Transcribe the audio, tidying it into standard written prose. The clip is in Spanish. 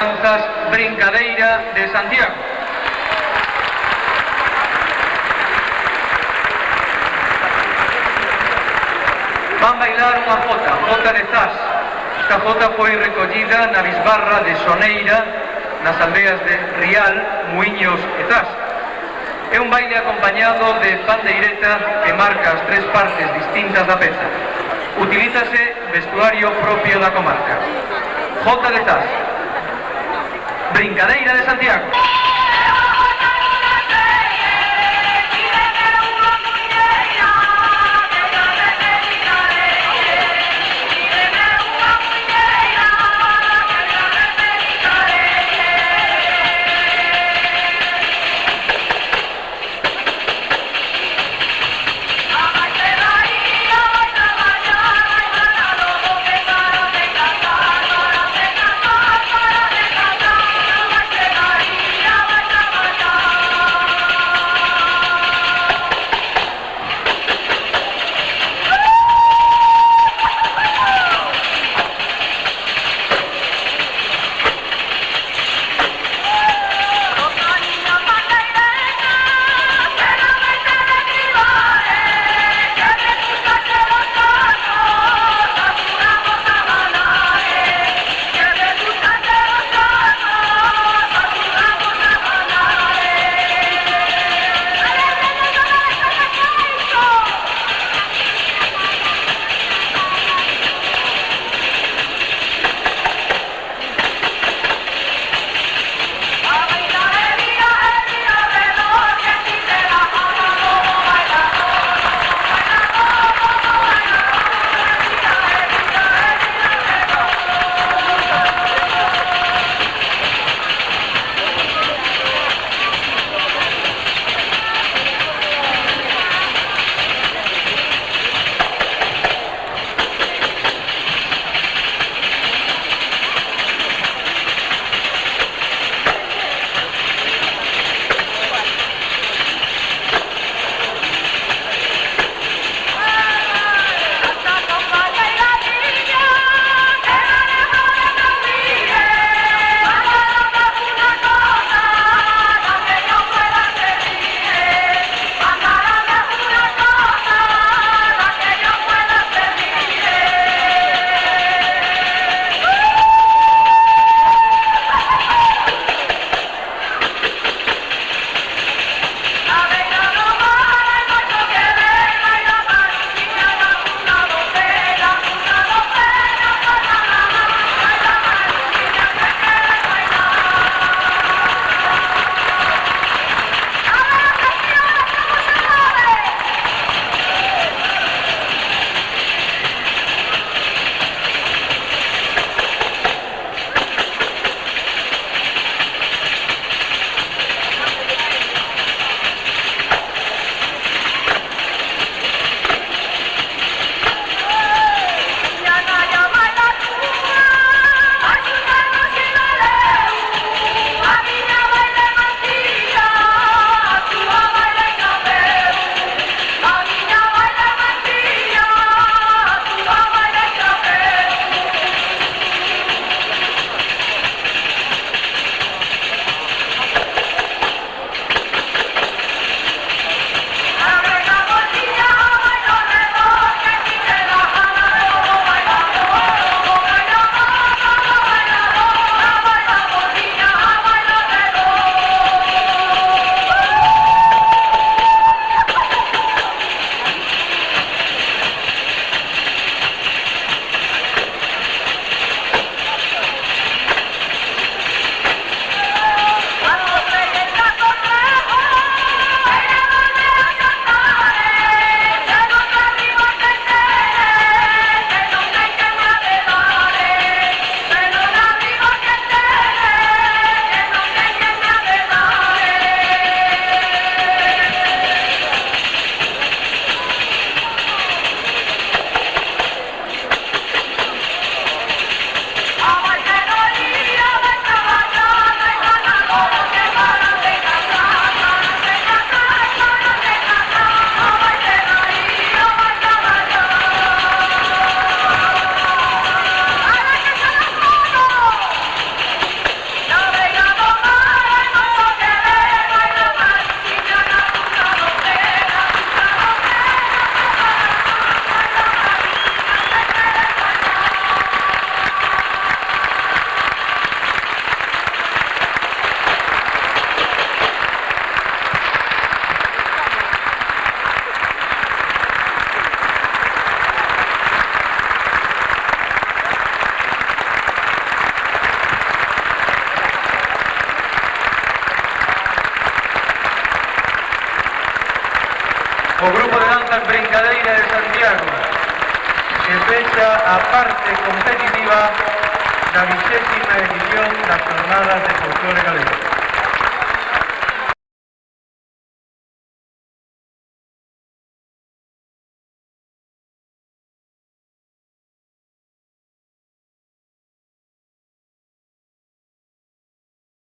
Danzas Brincadeira de Santiago. Van bailar unha jota de Zas. Esta jota foi recollida na bisbarra de Soneira, nas aldeas de Rial, Muiños e Zas. É un baile acompañado de pandeireta que marca as tres partes distintas da peza. Utilízase vestuario propio da comarca. Jota de Zas. Brincadeira de Santiago. Yeah. o Grupo de Danzas Brincadeira de Santiago, que fecha a parte competitiva da 20ª edición das